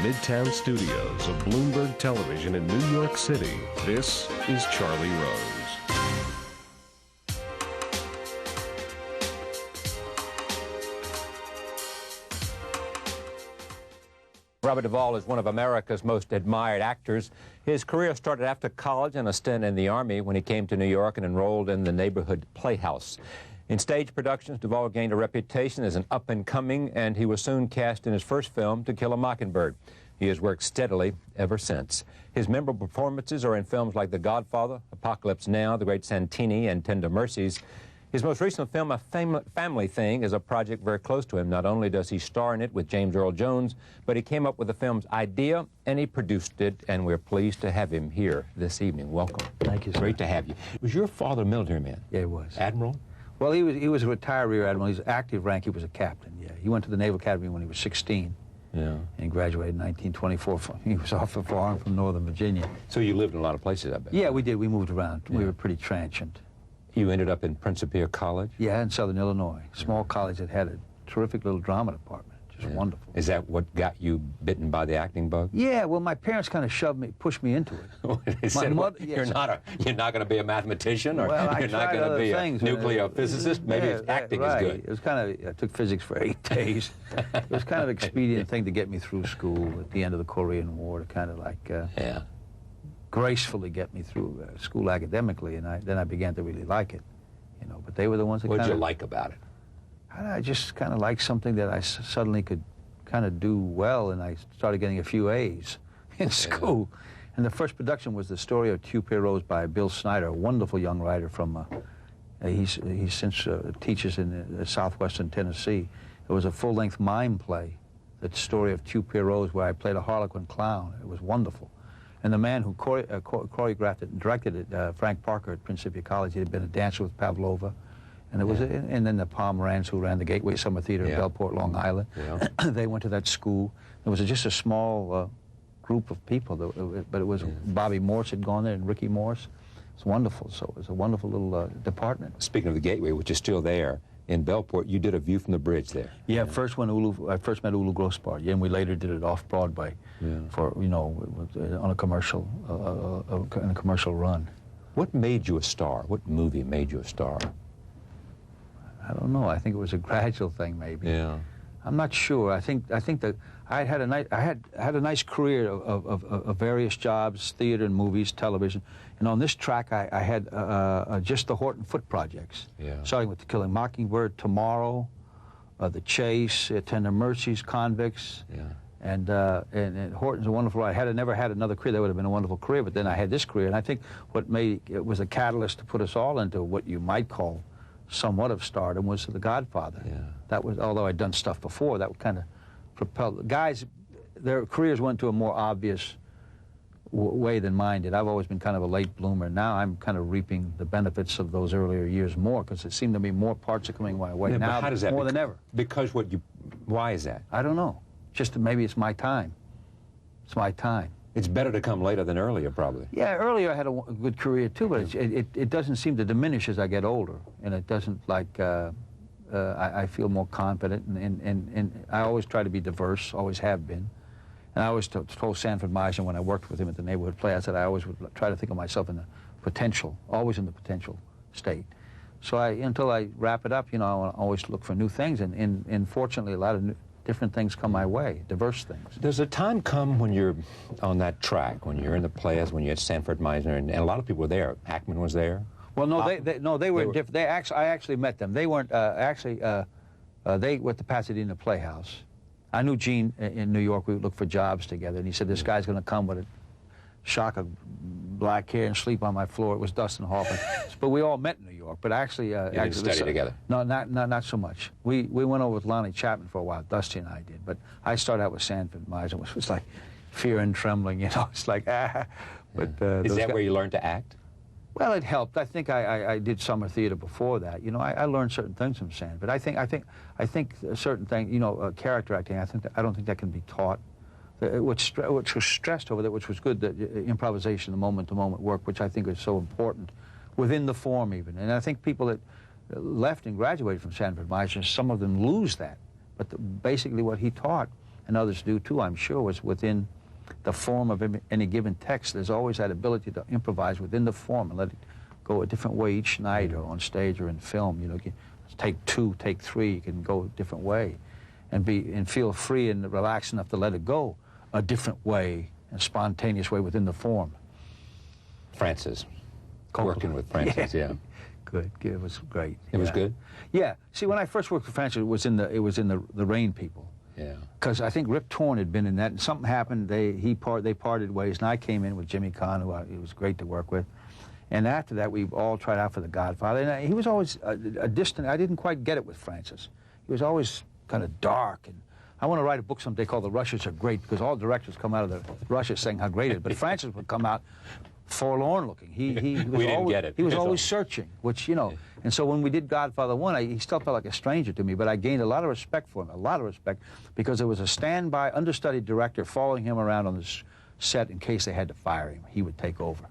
Midtown studios of Bloomberg Television in New York City, this is Charlie Rose. Robert Duvall is one of America's most admired actors. His career started after college and a stint in the Army when he came to New York and enrolled in the Neighborhood Playhouse. In stage productions, Duvall gained a reputation as an up-and-coming, and he was soon cast in his first film, To Kill a Mockingbird. He has worked steadily ever since. His memorable performances are in films like The Godfather, Apocalypse Now, The Great Santini, and Tender Mercies. His most recent film, A Family Thing, is a project very close to him. Not only does he star in it with James Earl Jones, but he came up with the film's idea, and he produced it, and we're pleased to have him here this evening. Welcome. Thank you, sir. Great to have you. Was your father a military man? Yeah, he was. Admiral? Well, he was a retired rear admiral. His active rank, he was a captain, yeah. He went to the Naval Academy when he was 16. Yeah. And graduated in 1924. He was off the farm from Northern Virginia. So you lived in a lot of places, I bet. Yeah, we did. We moved around. Yeah. We were pretty transient. You ended up in Principia College? Yeah, in Southern Illinois. Small college that had a terrific little drama department. Just wonderful. Is that what got you bitten by the acting bug? Yeah, well, my parents kind of pushed me into it. They said, mother, you're not going to be a mathematician, or well, you're not going to be a nuclear physicist. Maybe acting right. is good. It was kind of, I took physics for 8 days. It was kind of an expedient thing to get me through school at the end of the Korean War, to kind of like gracefully get me through school academically, and then I began to really like it. You know, but they were the ones that What did you like about it? I just kind of liked something that I suddenly could kind of do well, and I started getting a few A's in school. And the first production was the story of Two Pair Rose by Bill Snyder, a wonderful young writer from, he since teaches in southwestern Tennessee. It was a full-length mime play, the story of Two Pair Rose, where I played a Harlequin clown. It was wonderful. And the man who choreographed it and directed it, Frank Parker at Principia College, he had been a dancer with Pavlova. And it was, and then the Pomeranz, who ran the Gateway Summer Theater in Bellport, Long Island. Yeah. They went to that school. It was just a small group of people, but it was Bobby Morse had gone there, and Ricky Morse. It's wonderful. So it was a wonderful little department. Speaking of the Gateway, which is still there in Bellport, you did a view from the bridge there. Yeah, first when I first met Ulu Grossbart, and we later did it off Broadway for on a commercial in a commercial run. What made you a star? What movie made you a star? I don't know. I think it was a gradual thing, maybe. Yeah. I'm not sure. I think that I had a nice career of various jobs, theater and movies, television, and on this track I had just the Horton Foote projects. Yeah. Starting with To Kill a Mockingbird, Tomorrow, The Chase, Tender Mercies, Convicts. Yeah. And Horton's a wonderful writer. Had I never had another career, that would have been a wonderful career. But then I had this career, and I think what made it was a catalyst to put us all into what you might call somewhat of stardom was The Godfather. Yeah. That was, although I'd done stuff before, that would kind of propel guys. Their careers went to a more obvious way than mine did. I've always been kind of a late bloomer. Now I'm kind of reaping the benefits of those earlier years more, because it seemed to be more parts are coming my way now, more than ever. Because why is that? I don't know. Just maybe it's my time. It's my time. It's better to come later than earlier, probably. Yeah, earlier I had a good career too, but it doesn't seem to diminish as I get older, and it doesn't like. I feel more confident, and I always try to be diverse, always have been. And I always told Sanford Meisner when I worked with him at the Neighborhood Playhouse that I always would try to think of myself in the potential, always in the potential state. So until I wrap it up, I always look for new things, and fortunately a lot of different things come my way, diverse things. Does a time come when you're on that track, when you're in the Playhouse, when you're at Sanford Meisner, and a lot of people were there? Eichmann was there? Well, no, they were different. I actually met them. They weren't they were at the Pasadena Playhouse. I knew Gene in New York. We would look for jobs together, and he said, this guy's going to come with a shock of black hair and sleep on my floor. It was Dustin Hoffman. But we all met in New York. But actually, you didn't study together? No, not so much. We went over with Lonnie Chapman for a while. Dusty and I did. But I started out with Sanford Meisner, which was like fear and trembling. It's like ah. But is that where you learned to act? Well, it helped. I think I did summer theater before that. I learned certain things from Sanford. I think certain things. Character acting. I don't think that can be taught. Which was stressed over that, which was good, that improvisation, the moment-to-moment work, which I think is so important within the form even. And I think people that left and graduated from Sanford Meisner, some of them lose that. But basically what he taught and others do too, I'm sure, was within the form of any given text. There's always that ability to improvise within the form and let it go a different way each night, or on stage or in film. You know, take 2, take 3, you can go a different way, and feel free and relaxed enough to let it go a different way, a spontaneous way within the form. Francis. Coppola. Working with Francis, yeah. Good. It was great. It was good? Yeah. See, when I first worked with Francis, it was in the Rain People. Yeah. Because I think Rip Torn had been in that, and something happened. They parted ways, and I came in with Jimmy Caan, who it was great to work with. And after that, we all tried out for The Godfather. And he was always a distant. I didn't quite get it with Francis. He was always kind of dark. And I want to write a book someday called The Russians Are Great, because all directors come out of the Russia saying how great it is. But Francis would come out forlorn looking. He was always searching, which, you know. And so when we did Godfather 1, he still felt like a stranger to me, but I gained a lot of respect for him, a lot of respect, because there was a standby, understudy director following him around on the set in case they had to fire him. He would take over.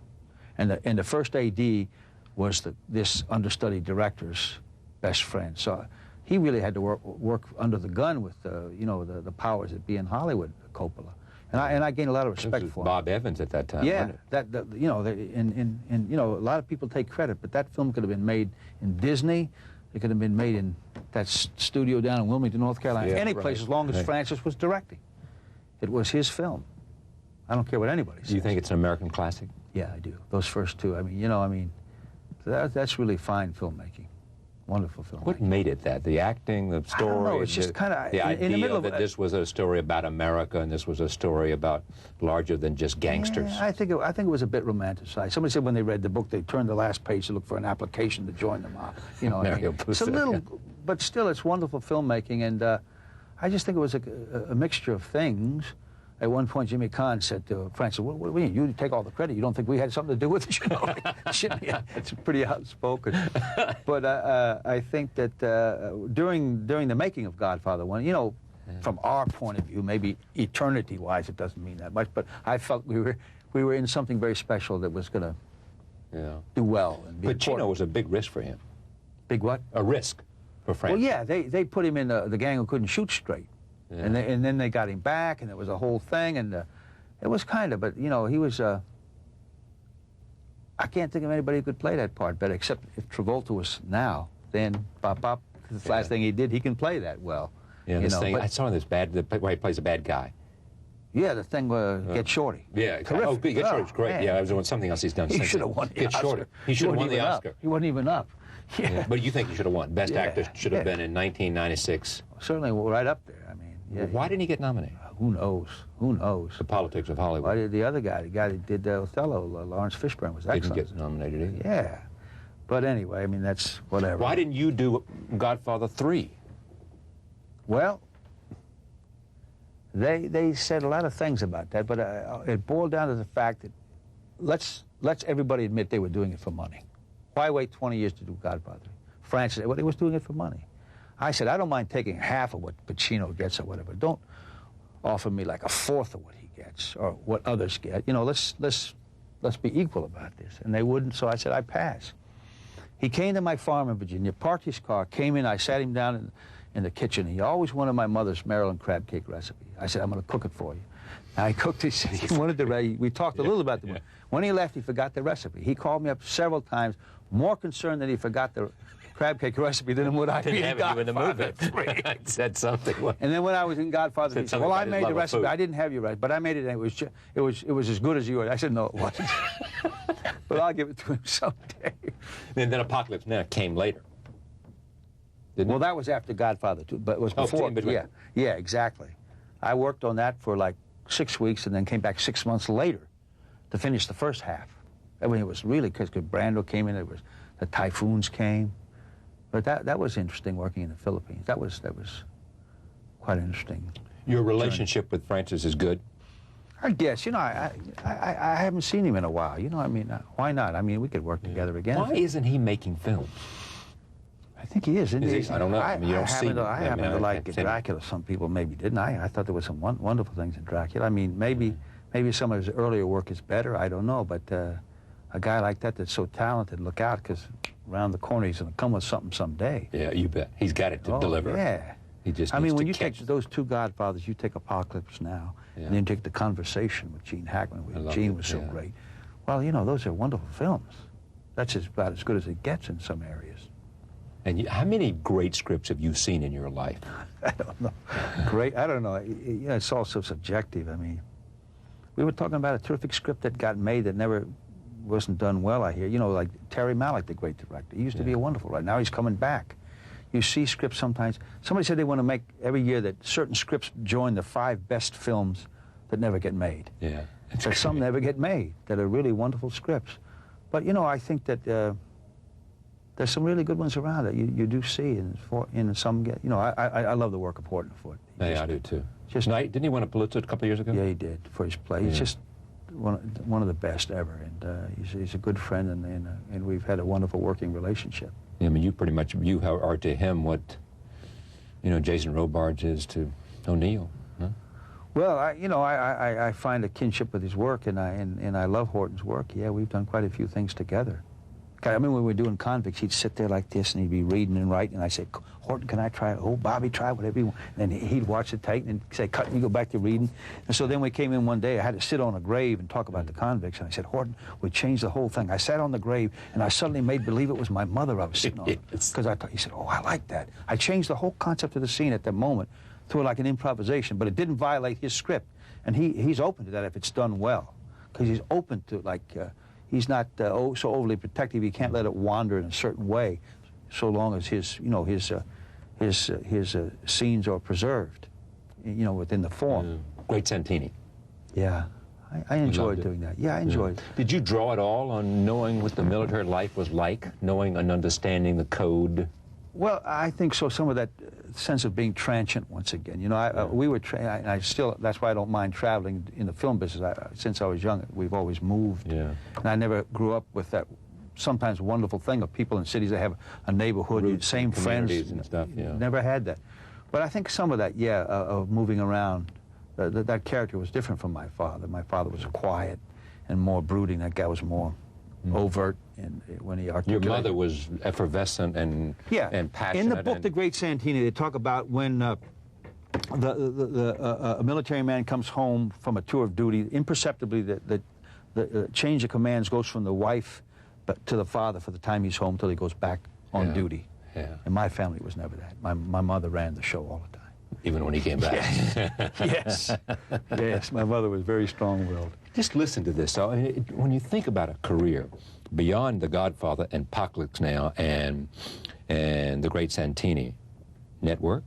And the first AD was this understudy director's best friend. So he really had to work under the gun with the powers that be in Hollywood, Coppola. And I gained a lot of respect for him. Bob Evans at that time. Yeah, a lot of people take credit, but that film could have been made in Disney. It could have been made in that studio down in Wilmington, North Carolina. Any place, as long as Francis was directing. It was his film. I don't care what anybody says. Do you think it's an American classic? Yeah, I do. Those first two. That's really fine filmmaking. Wonderful film. What made it that? The acting, the story? I don't know. It's just kind of the idea in the middle that this was a story about America and this was a story about larger than just gangsters. Yeah, I think it was a bit romanticized. Somebody said when they read the book, they turned the last page to look for an application to join the mob. You know, it's a little, but still, it's wonderful filmmaking, and I just think it was a mixture of things. At one point, Jimmy Caan said to Francis, what do you mean? You take all the credit. You don't think we had something to do with it? You know, it's pretty outspoken. But I think that during the making of Godfather 1, you know, from our point of view, maybe eternity-wise, it doesn't mean that much, but I felt we were in something very special that was going to do well. And be Pacino important. was a big risk for him. Big what? A risk for Francis. Well, yeah, they put him in the gang who couldn't shoot straight. Yeah. And then they got him back, and it was a whole thing, and it was kind of, but, you know, he was, I can't think of anybody who could play that part better, except if Travolta was now, then, the last thing he did, he can play that well. Yeah, this thing, I saw this where he plays a bad guy. Yeah, the thing Get Shorty. Yeah, terrific. Oh, Get Shorty was great. Man. Yeah, it was something else he's done He since. should have won the Get Oscar. Shorty. He should have won the Oscar. He wasn't even up. Yeah. But you think he should have won? Best actor should have been in 1996. Certainly right up there. I mean, well, why didn't he get nominated? Who knows? Who knows? The politics of Hollywood. Why did the other guy, the guy that did Othello, Lawrence Fishburne, was excellent. Didn't get nominated either. Yeah. But anyway, I mean, that's whatever. Why didn't you do Godfather 3? Well, they said a lot of things about that, but it boiled down to the fact that let's everybody admit they were doing it for money. Why wait 20 years to do Godfather? Francis said, well, he was doing it for money. I said, I don't mind taking half of what Pacino gets or whatever. Don't offer me like a fourth of what he gets or what others get. You know, let's be equal about this. And they wouldn't, so I said, I pass. He came to my farm in Virginia, parked his car, came in, I sat him down in the kitchen. He always wanted my mother's Maryland crab cake recipe. I said, I'm going to cook it for you. And I cooked it. He wanted the recipe. We talked a little about the When he left, he forgot the recipe. He called me up several times, more concerned that he forgot the crab cake recipe than would I be in Godfather 3. I said something. And then when I was in Godfather, he said, well, I made the recipe. I didn't have your recipe, but I made it, and it was as good as yours. I said, no, it wasn't. But I'll give it to him someday. And then Apocalypse Now came later. Well, that was after Godfather 2, but it was before. Yeah, exactly. I worked on that for like 6 weeks and then came back 6 months later to finish the first half. I mean, it was really, because Brando came in, the typhoons came. But that was interesting, working in the Philippines. That was quite interesting. Your relationship with Francis is good? I guess. You know, I haven't seen him in a while. You know, I mean, why not? I mean, we could work together again. Why isn't he making films? I think he is, isn't he? I don't know. I mean, you don't see him. I happen to like Dracula. Some people maybe didn't. I thought there was some wonderful things in Dracula. I mean, maybe some of his earlier work is better. I don't know. But a guy like that's so talented, look out, because around the corner he's going to come with something someday. Yeah, you bet. He's got it to deliver. Yeah. He just I mean, needs when to you catch take those two Godfathers, you take Apocalypse Now, and then you take The Conversation with Gene Hackman, where Gene was so great. Well, you know, those are wonderful films. That's about as good as it gets in some areas. And how many great scripts have you seen in your life? I don't know. Great? I don't know. It's all so subjective. I mean, we were talking about a terrific script that got made that never wasn't done well, I hear. You know, like Terry Malick, the great director. He used to be a wonderful writer. Now he's coming back. You see scripts sometimes. Somebody said they want to make every year that certain scripts join the 5 best films that never get made. Yeah. But some never get made that are really wonderful scripts. But, you know, I think that there's some really good ones around that you do see, and some get, you know, I love the work of Horton Foote. Yeah, I do too. Didn't he win a Pulitzer a couple of years ago? Yeah, he did, for his play. He's just one of the best ever, and he's a good friend, and we've had a wonderful working relationship. Yeah, I mean, you are to him what, you know, Jason Robards is to O'Neill. Huh? Well, I find a kinship with his work, and I love Horton's work. Yeah, we've done quite a few things together. I mean, when we were doing Convicts, he'd sit there like this, and he'd be reading and writing, and I'd say, Horton, can I try it? Oh, Bobby, try whatever you want. And then he'd watch the tape and say, cut, and you go back to reading. And so then we came in one day, I had to sit on a grave and talk about the Convicts, and I said, Horton, we changed the whole thing. I sat on the grave, and I suddenly made believe it was my mother I was sitting on. Because I thought, he said, oh, I like that. I changed the whole concept of the scene at that moment through like an improvisation, but it didn't violate his script. And he's open to that if it's done well, because he's open to, like, he's not so overly protective. He can't let it wander in a certain way, so long as his scenes are preserved, you know, within the form. Great Santini. Yeah, I enjoyed doing that. Yeah, I enjoyed it. Did you draw it all on knowing what the military life was like, knowing and understanding the code? Well, I think so. Some of that sense of being transient once again. You know, we were, I still, that's why I don't mind traveling in the film business. Since I was young, we've always moved. Yeah. And I never grew up with that sometimes wonderful thing of people in cities that have a neighborhood, roots, same friends. And stuff, yeah. Never had that. But I think some of that, of moving around, that character was different from my father. My father was quiet and more brooding. That guy was more overt, and when he articulated. Your mother was effervescent and passionate. In the book, The Great Santini, they talk about when a military man comes home from a tour of duty, imperceptibly the change of commands goes from the wife to the father for the time he's home till he goes back on duty. Yeah. And my family was never that. My mother ran the show all the time. Even when he came back. Yes. Yes, my mother was very strong-willed. Just listen to this. So, when you think about a career beyond The Godfather and Apocalypse Now and The Great Santini, Network,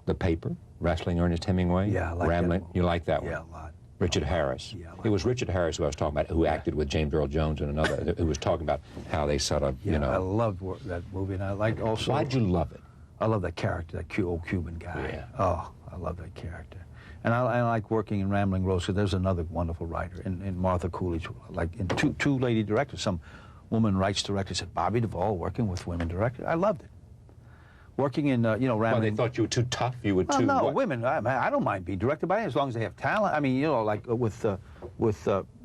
The Paper, Wrestling Ernest Hemingway, Rambling. You like that one? Yeah, a lot. Richard Harris. It was Richard Harris who I was talking about, who acted with James Earl Jones and another, who was talking about how they sort of, you know. I loved that movie, and I liked also. Why'd you love it? I love that character, that old Cuban guy. Yeah. Oh, I love that character. And I like working in Rambling Rose, because there's another wonderful writer, in Martha Coolidge, like in two lady directors. Some woman rights director said, Bobby Duvall working with women directors. I loved it. Working in, Rambling... Well, they thought you were too tough, you were too... No, women, I don't mind being directed by them as long as they have talent. I mean, you know, like with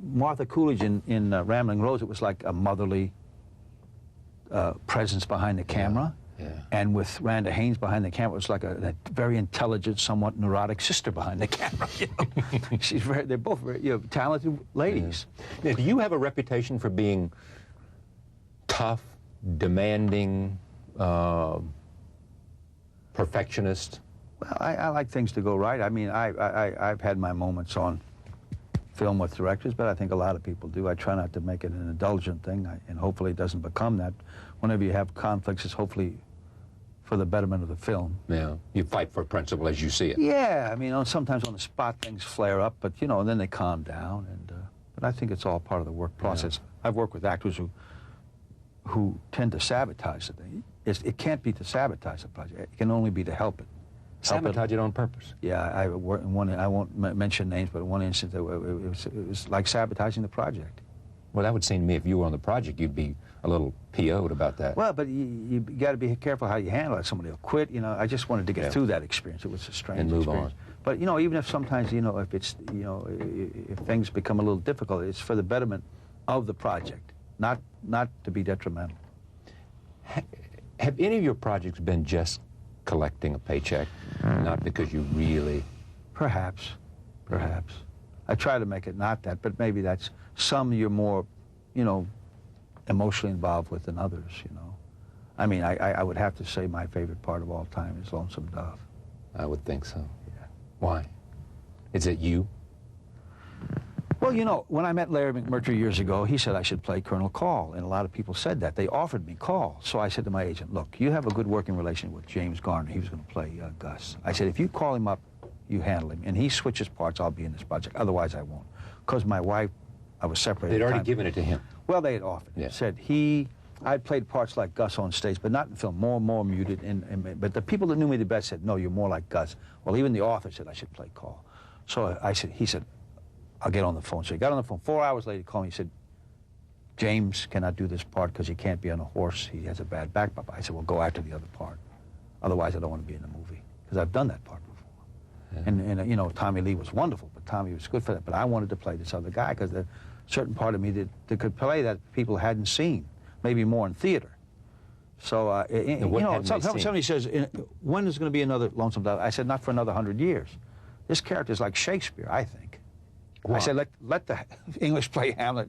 Martha Coolidge in Rambling Rose, it was like a motherly presence behind the camera. Yeah. And with Randa Haynes behind the camera, it was like a very intelligent, somewhat neurotic sister behind the camera. You know? They're both very talented ladies. Yeah. Now, do you have a reputation for being tough, demanding, perfectionist? Well, I like things to go right. I mean, I've had my moments on film with directors, but I think a lot of people do. I try not to make it an indulgent thing, and hopefully it doesn't become that. Whenever you have conflicts, it's hopefully for the betterment of the film. Yeah, you fight for principle as you see it. Yeah, I mean, sometimes on the spot things flare up, but you know, and then they calm down. And but I think it's all part of the work process. Yeah. I've worked with actors who tend to sabotage the thing. It can't be to sabotage the project. It can only be to help it. Sabotage it on purpose. Yeah, I won't mention names, but in one instance, it was like sabotaging the project. Well, that would seem to me if you were on the project, you'd be a little PO'd about that. Well, but you got to be careful how you handle it. Somebody will quit. You know, I just wanted to get through that experience. It was a strange experience. And move on. But you know, even if sometimes if it's if things become a little difficult, it's for the betterment of the project, not to be detrimental. Have any of your projects been just collecting a paycheck, not because you really... Perhaps. I try to make it not that, but maybe that's some you're more, you know, emotionally involved with than others, you know. I mean, I would have to say my favorite part of all time is Lonesome Dove. I would think so. Yeah. Why? Is it you? Well, you know, when I met Larry McMurtry years ago, he said I should play Colonel Call, and a lot of people said that. They offered me Call. So I said to my agent, look, you have a good working relation with James Garner. He was going to play Gus. I said, if you call him up, you handle him, and he switches parts, I'll be in this project. Otherwise, I won't. Because my wife, I was separated. They'd already given it to him. Well, they had offered. Yeah. Said I'd played parts like Gus on stage, but not in film, more and more muted. But the people that knew me the best said, no, you're more like Gus. Well, even the author said I should play Call. So he said, I'll get on the phone. So he got on the phone. 4 hours later, he called me. He said, James cannot do this part because he can't be on a horse. He has a bad back. I said, well, go after the other part. Otherwise, I don't want to be in the movie. Because I've done that part before. Yeah. And you know, Tommy Lee was wonderful, but Tommy was good for that. But I wanted to play this other guy because there's a certain part of me that could play that people hadn't seen, maybe more in theater. So, you know, somebody says, when is going to be another Lonesome Dove? I said, not for another 100 years. This character is like Shakespeare, I think. Wow. I said, let the English play Hamlet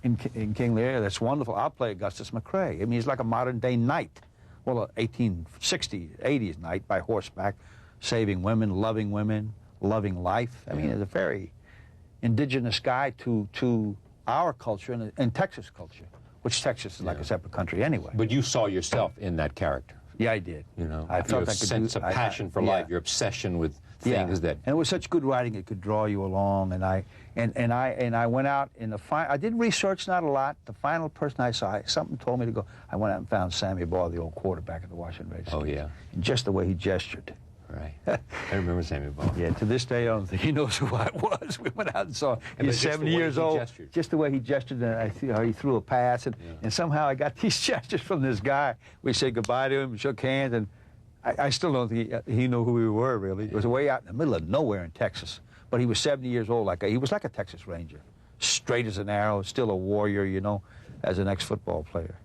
in King Lear. That's wonderful. I'll play Augustus McCrae. I mean, he's like a modern-day knight. Well, 1860s, 80s knight by horseback, saving women, loving life. I mean, he's a very indigenous guy to our culture and Texas culture, which Texas is like a separate country anyway. But you saw yourself in that character. Yeah, I did. You know, I felt your sense of passion for life, your obsession with things that... And it was such good writing; it could draw you along. And I went out in the I did research, not a lot. The final person I saw, something told me to go. I went out and found Sammy Baugh, the old quarterback of the Washington Redskins. Oh yeah. And just the way he gestured. Right. I remember Sammy Baugh. Yeah, to this day, I don't think he knows who I was. We went out and saw him. He was 70 years old. Gestured. Just the way he gestured, and he threw a pass, and somehow I got these gestures from this guy. We said goodbye to him, shook hands, and I still don't think he knew who we were, really. It was way out in the middle of nowhere in Texas. But he was 70 years old. He was like a Texas Ranger. Straight as an arrow, still a warrior, you know, as an ex-football player.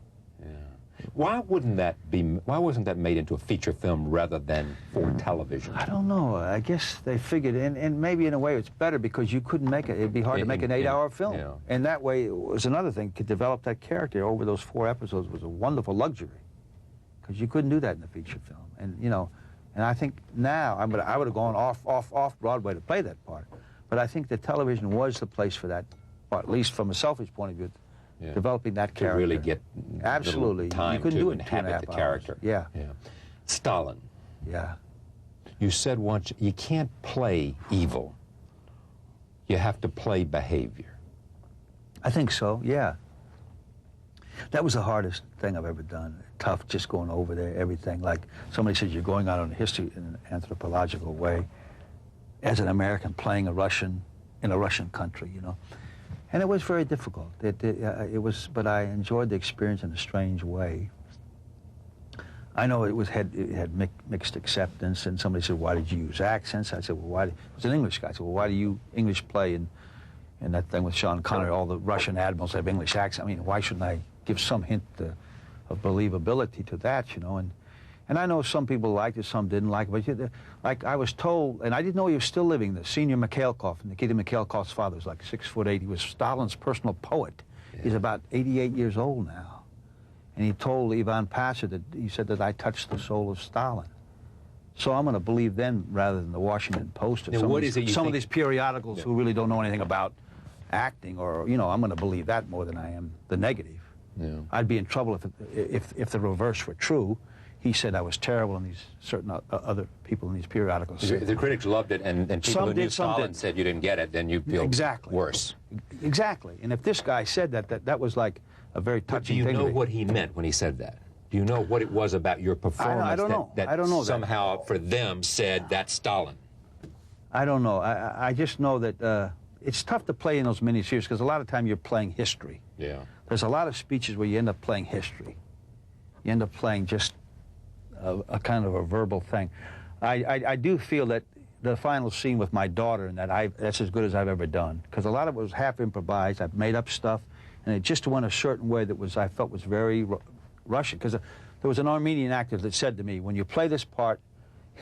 Why wasn't that made into a feature film rather than for television? I don't know. I guess they figured, and maybe in a way it's better because you couldn't make it. It'd be hard to make an 8-hour film. Yeah. And that way, it was another thing, to develop that character over those 4 episodes was a wonderful luxury. Because you couldn't do that in a feature film. And, you know, and I think now, I would have gone off Broadway to play that part. But I think that television was the place for that part, at least from a selfish point of view. Yeah. Developing that character. To really get absolutely time you couldn't to do it in inhabit the character. Yeah. Stalin. Yeah. You said once, you can't play evil. You have to play behavior. I think so, yeah. That was the hardest thing I've ever done. Tough, just going over there, everything. Like somebody says, you're going out on history in an anthropological way as an American playing a Russian in a Russian country, you know. And it was very difficult. It was, but I enjoyed the experience in a strange way. I know it had mixed acceptance, and somebody said, "Why did you use accents?" I said, "Well, why?" It was an English guy. I said, "Well, why do you English play in that thing with Sean Connery? All the Russian admirals have English accents. I mean, why shouldn't I give some hint of believability to that, you know?" And I know some people liked it, some didn't like it. But like I was told, and I didn't know he was still living, the senior Mikhailkov, Nikita Mikhailkov's father was like 6'8". He was Stalin's personal poet. Yeah. He's about 88 years old now. And he told Ivan Pasha that he said that I touched the soul of Stalin. So I'm going to believe them rather than the Washington Post or some of these periodicals who really don't know anything about acting, or, you know, I'm going to believe that more than I am the negative. Yeah. I'd be in trouble if the reverse were true. He said I was terrible, and these certain other people in these periodicals said. The critics loved it, and people who knew Stalin said you didn't get it, then you feel worse. Exactly. And if this guy said that was like a very touching thing. Do you know what he meant when he said that? Do you know what it was about your performance I don't know. that somehow for them said that's Stalin? I don't know. I just know that it's tough to play in those miniseries because a lot of time you're playing history. Yeah. There's a lot of speeches where you end up playing history. You end up playing just a kind of a verbal thing. I do feel that the final scene with my daughter, and that's as good as I've ever done, because a lot of it was half improvised. I've made up stuff, and it just went a certain way that I felt was very Russian, because there was an Armenian actor that said to me, when you play this part,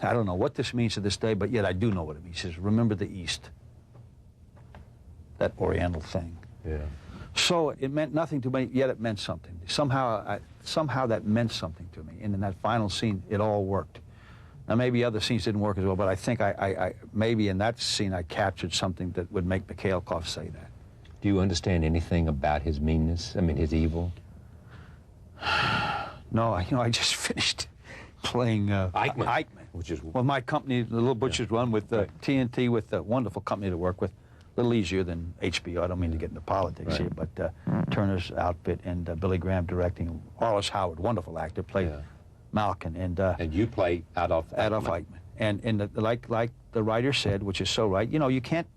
I don't know what this means to this day, but yet I do know what it means. He says, remember the East. That Oriental thing. Yeah. So it meant nothing to me, yet it meant something. Somehow that meant something to me. And in that final scene, it all worked. Now, maybe other scenes didn't work as well, but I think maybe in that scene I captured something that would make Mikhailkov say that. Do you understand anything about his meanness? I mean, his evil? No, I just finished playing Eichmann. Which is... Well, my company, the Little Butcher's Run with TNT, with a wonderful company to work with. A little easier than HBO. I don't mean to get into politics here, but Turner's outfit and Billy Graham directing. Wallace Howard, wonderful actor, played Malkin. And you play Adolf Eichmann. And like the writer said, which is so right, you can't,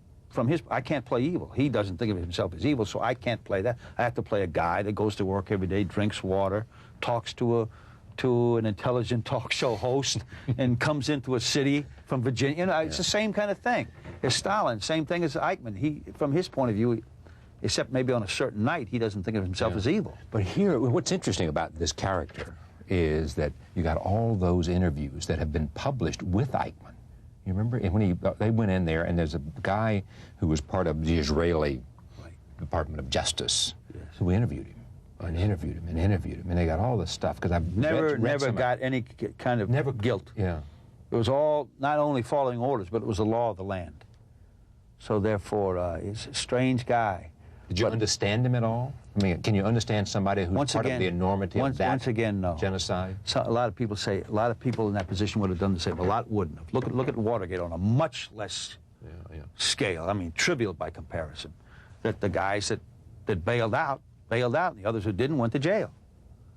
I can't play evil. He doesn't think of himself as evil, so I can't play that. I have to play a guy that goes to work every day, drinks water, talks to an intelligent talk show host, and comes into a city from Virginia. It's the same kind of thing. As Stalin, same thing as Eichmann. From his point of view, except maybe on a certain night, he doesn't think of himself as evil. But here, what's interesting about this character is that you got all those interviews that have been published with Eichmann. You remember? And when they went in there, and there's a guy who was part of the Israeli Department of Justice who interviewed him. And interviewed him, and they got all this stuff, because I've never got any kind of guilt. Yeah. It was all not only following orders, but it was the law of the land. So therefore, he's a strange guy. Did you understand him at all? I mean, can you understand somebody who's part of the enormity of that once again, no. genocide? So a lot of people say, a lot of people in that position would have done the same. A lot wouldn't have. Look at Watergate on a much less scale. I mean, trivial by comparison. That the guys that bailed out, and the others who didn't went to jail.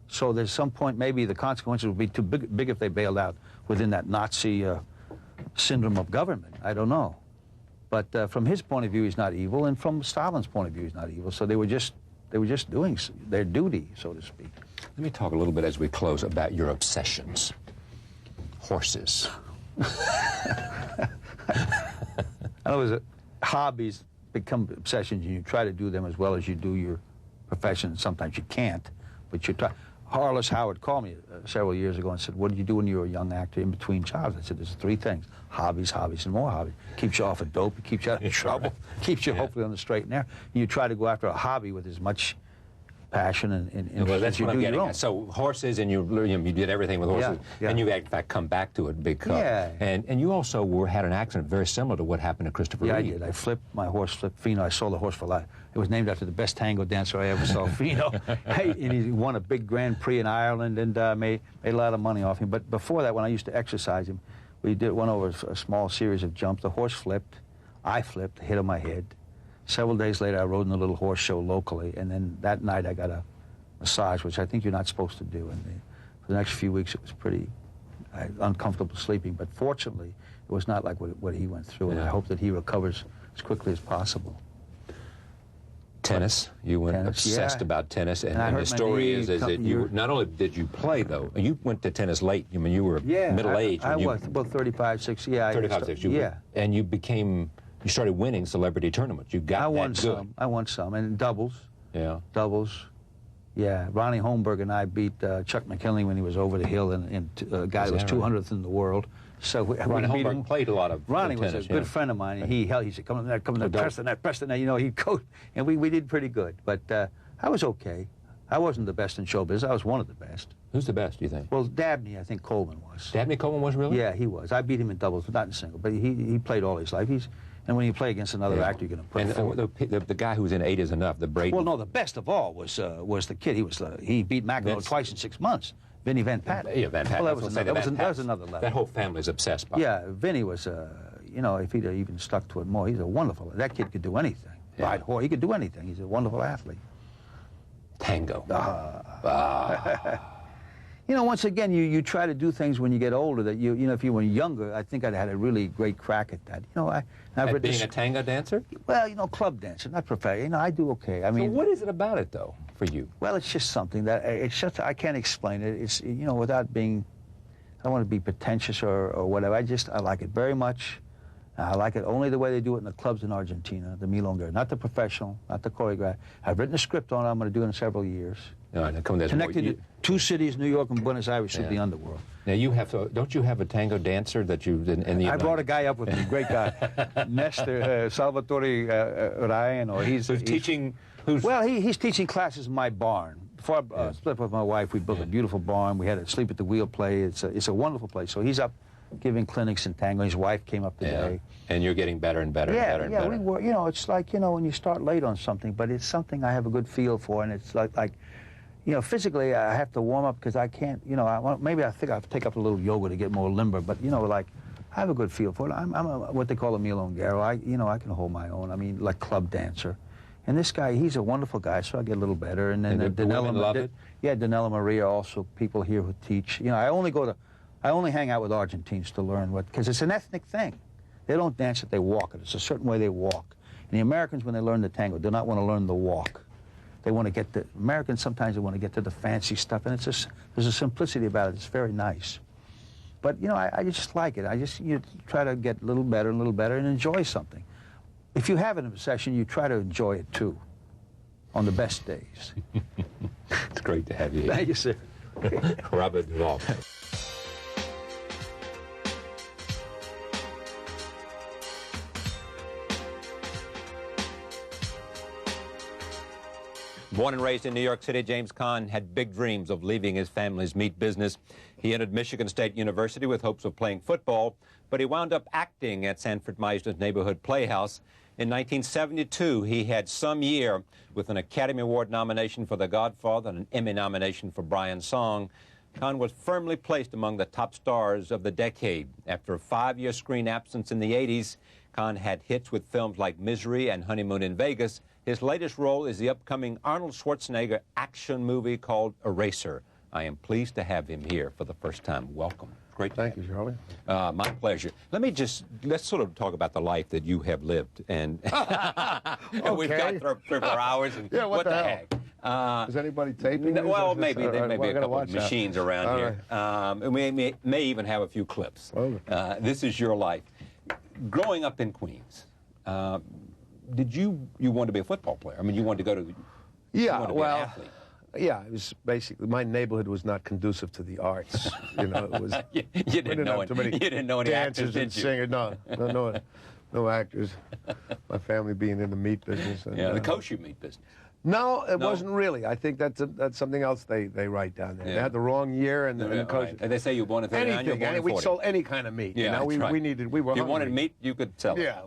So there's some point maybe the consequences would be too big if they bailed out within that Nazi syndrome of government. I don't know. But from his point of view, he's not evil, and from Stalin's point of view, he's not evil. So they were just doing their duty, so to speak. Let me talk a little bit as we close about your obsessions. Horses. I know hobbies become obsessions, and you try to do them as well as you do your profession. Sometimes you can't, but you try. Harless Howard called me several years ago and said, what did you do when you were a young actor in between jobs? I said, there's three things: hobbies, hobbies, and more hobbies. Keeps you off of dope, it keeps you out of trouble, keeps you hopefully on the straight and narrow. And you try to go after a hobby with as much passion and well, that's you what do I'm getting your own. at. So horses, and you did everything with horses, and you in fact come back to it because and you also had an accident very similar to what happened to Christopher Reeve. I did. My horse flipped. Fino, I sold the horse for a lot. It was named after the best tango dancer I ever saw, Fino. And he won a big Grand Prix in Ireland and made a lot of money off him. But before that, when I used to exercise him, we went over a small series of jumps. The horse flipped, I flipped, hit on my head. Several days later, I rode in a little horse show locally, and then that night I got a massage, which I think you're not supposed to do. And for the next few weeks, it was pretty uncomfortable sleeping. But fortunately, it was not like what he went through, and I hope that he recovers as quickly as possible. Tennis, you went obsessed about tennis, and the story is that you not only did you play though, you went to tennis late. I mean, you were middle aged. I was about 35, 6. Yeah, 35, 6. And you started winning celebrity tournaments. You got I won some, and doubles. Yeah. Doubles. Yeah, Ronnie Holmberg and I beat Chuck McKinley when he was over the hill, and a guy that was 200th in the world. So Ronnie Holmberg played a lot of Ronnie tennis, was a good friend of mine, and he said, come on there, press the net, he'd coach, and we did pretty good. But I was okay. I wasn't the best in show business. I was one of the best. Who's the best, do you think? Well, Dabney, I think Coleman was. Dabney Coleman was really? Yeah, he was. I beat him in doubles, but not in single. But he played all his life. And when you play against another actor, you're going to put forward. The guy who was in 8 is Enough, the Brady. Well, no, the best of all was the kid. He beat McEnroe twice in 6 months. Vinnie Van Patten. Yeah, Van Patten. Well, that was another level. That whole family's obsessed by it. Yeah, Vinnie was, if he'd even stuck to it more, he's a wonderful. That kid could do anything. Ride horse, he could do anything. He's a wonderful athlete. Tango. Once again, you try to do things when you get older that if you were younger, I think I'd had a really great crack at that. At being a tango dancer? Well, club dancer, not professional. I do okay. I mean, so what is it about it though for you? Well, it's just something that I can't explain it. It's without being, I don't want to be pretentious or whatever. I like it very much. I like it only the way they do it in the clubs in Argentina, the milonga, not the professional, not the choreograph. I've written a script on it. I'm going to do it in several years. Connected to two cities, New York and Buenos Aires, with the underworld. Now you have, don't you have a tango dancer that you in the? I brought a guy up with me, great guy, Nestor Salvatore Ryan, or he's teaching. He's teaching classes in my barn. Before I split up with my wife, we built a beautiful barn. We had a sleep at the wheel play. It's a wonderful place. So he's up giving clinics in tango. His wife came up today. And you're getting better and better and better and better. We were, you know, it's like, you know, when you start late on something, but it's something I have a good feel for, and it's like you know, physically I have to warm up because I can't, you know, maybe I think I have to take up a little yoga to get more limber, but, you know, like, I have a good feel for it. I'm what they call a milonguero. I can hold my own. I mean, like club dancer. And this guy, he's a wonderful guy, so I get a little better. And then Danella Maria, also people here who teach. You know, I only hang out with Argentines to learn because it's an ethnic thing. They don't dance it, they walk it. It's a certain way they walk. And the Americans, when they learn the tango, do not want to learn the walk. They want to get the, Americans sometimes they want to get to the fancy stuff, and it's just, there's a simplicity about it. It's very nice. But, you know, I just like it. You try to get a little better and enjoy something. If you have it in a session, you try to enjoy it too, on the best days. It's great to have you here. Thank you, sir. Robert Duvall. Born and raised in New York City, James Caan had big dreams of leaving his family's meat business. He entered Michigan State University with hopes of playing football, but he wound up acting at Sanford Meisner's Neighborhood Playhouse. In 1972, he had some year with an Academy Award nomination for The Godfather and an Emmy nomination for Brian's Song. Caan was firmly placed among the top stars of the decade. After a 5-year screen absence in the 80s, Caan had hits with films like Misery and Honeymoon in Vegas. His latest role is the upcoming Arnold Schwarzenegger action movie called Eraser. I am pleased to have him here for the first time. Welcome. Great. Thank you, Charlie. My pleasure. Let's sort of talk about the life that you have lived. And we've got 3 or 4 hours. And yeah, what the heck? Is anybody taping this? Well, maybe there may be a couple of that. machines around here. And we may even have a few clips. Okay. This is your life. Growing up in Queens, did you want to be a football player? I mean, you wanted to go to yeah, well, an athlete. Yeah, it was basically, my neighborhood was not conducive to the arts. You know, it was. you didn't know any dancers actors, did and you? singers. No actors. My family being in the meat business. And, the kosher meat business. No, it wasn't really. I think that's something else they write down there. Yeah. They had the wrong year and the kosher. Right. And they say you were born in 39, you were born in 40. We sold any kind of meat. Yeah, you know, we were if you hungry. wanted meat, you could sell it. Yeah,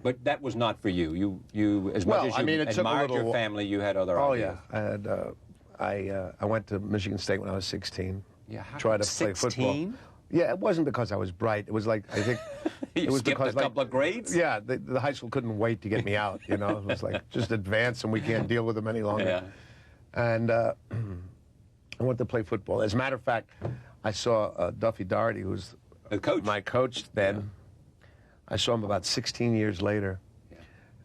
but that was not for you. You as much as you admired your family, you had other ideas. Oh yeah, I went to Michigan State when I was 16. Yeah, how tried to play football. Yeah, it wasn't because I was bright. It was like, I think it was because a couple of grades. Yeah, the high school couldn't wait to get me out. You know, it was like just advance and we can't deal with them any longer. Yeah. And I went to play football. As a matter of fact, I saw Duffy Daugherty, who was my coach then. Yeah. I saw him about 16 years later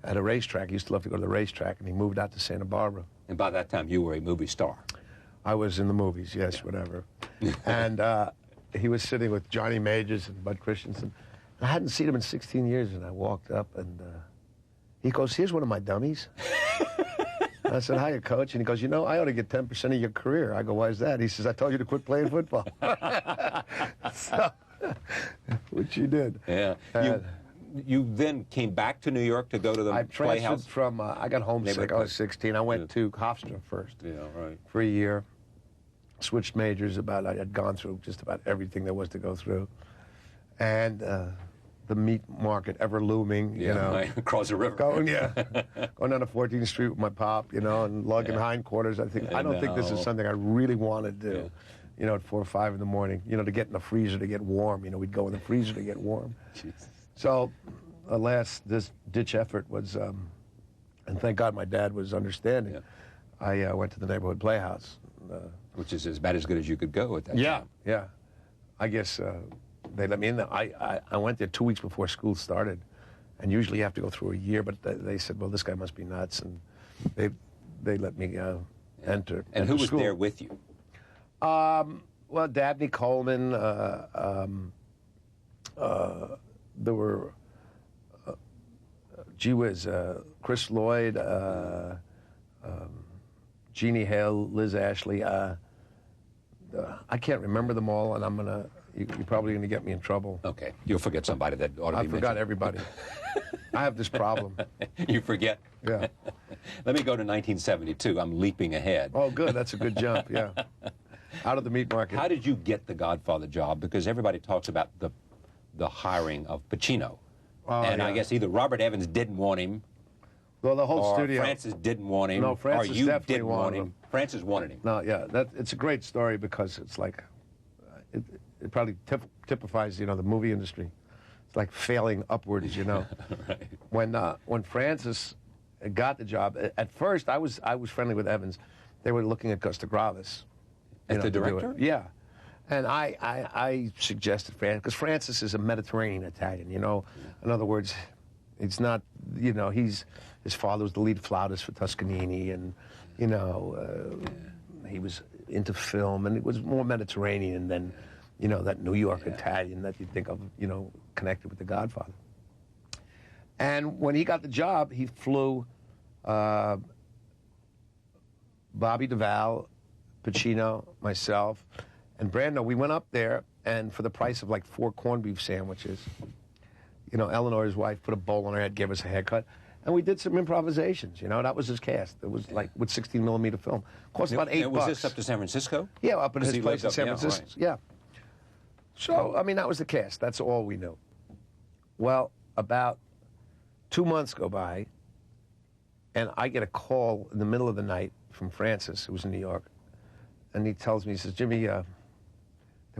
at a racetrack. He used to love to go to the racetrack, and he moved out to Santa Barbara. And by that time, you were a movie star. I was in the movies, yes, whatever. And he was sitting with Johnny Majors and Bud Christensen. I hadn't seen him in 16 years, and I walked up, and he goes, "Here's one of my dummies." I said, "Hiya, Coach." And he goes, "You know, I ought to get 10% of your career." I go, "Why is that?" He says, "I told you to quit playing football." So, which you did. Yeah. You then came back to New York to go to the I Playhouse? transferred from, I got homesick. I was 16. I went to Hofstra first for a year. Switched majors I had gone through just about everything there was to go through. And the meat market ever looming, you know. Right. Across the river. Going down to 14th Street with my pop, you know, and lugging hindquarters. I don't think this is something I really want to do. Yeah. You know, at 4 or 5 in the morning, you know, to get in the freezer to get warm. You know, we'd go in the freezer to get warm. Jesus. So, this ditch effort was, and thank God my dad was understanding. Yeah. I went to the Neighborhood Playhouse. Which is about as good as you could go at that time. Yeah. I guess they let me in there. I went there 2 weeks before school started, and usually you have to go through a year, but they said, well, this guy must be nuts, and they let me enter. And who was there with you? Well, Dabney Coleman, there were, gee whiz, Chris Lloyd, Jeannie Hale, Liz Ashley. I can't remember them all, and you're probably gonna get me in trouble. Okay, you'll forget somebody that ought to be I forgot mentioned. everybody. I have this problem. You forget? Yeah. Let me go to 1972. I'm leaping ahead. Oh, good. That's a good jump. Yeah. Out of the meat market. How did you get the Godfather job? Because everybody talks about the hiring of Pacino. And I guess either Robert Evans didn't want him, Well, the whole or studio. Francis didn't want him, No, Francis or you definitely didn't want wanted him. him. Francis wanted him. No, yeah, it's a great story because it's like, it probably typifies, the movie industry. It's like failing upwards, Right. When Francis got the job, at first I was friendly with Evans. They were looking at Costa Gravis. As the to do it. director? Yeah. And I suggested Francis, because Francis is a Mediterranean Italian, In other words, it's not, his father was the lead flautist for Toscanini, and, he was into film, and it was more Mediterranean than, that New York Italian that you think of, connected with The Godfather. And when he got the job, he flew Bobby Duvall, Pacino, myself, and Brando. We went up there, and for the price of like 4 corned beef sandwiches, Eleanor, his wife, put a bowl on her head, gave us a haircut, and we did some improvisations. That was his cast. It was like with 16mm film. Cost about $8. Was this up to San Francisco? Yeah, up at his he place lived in San up- Francisco. yeah, Yeah. So, that was the cast. That's all we knew. Well, about 2 months go by, and I get a call in the middle of the night from Francis, who was in New York, and he tells me, he says, Jimmy, they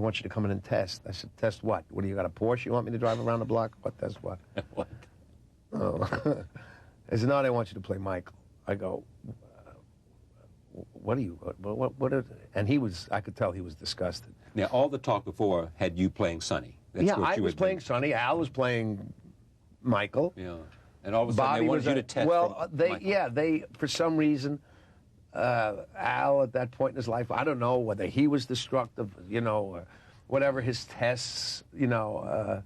want you to come in and test. I said, test what? What, do you got a Porsche you want me to drive around the block? What, test what? What? Oh. He said, no, they want you to play Michael. I go, what are you, what are, and I could tell he was disgusted. Now, all the talk before had you playing Sonny. That's Yeah, what I you was had playing been- Sonny, Al was playing Michael. Yeah. And all of a sudden Bobby they wanted was you to test from Michael. they for some reason, Al at that point in his life, I don't know whether he was destructive, or whatever, his tests, were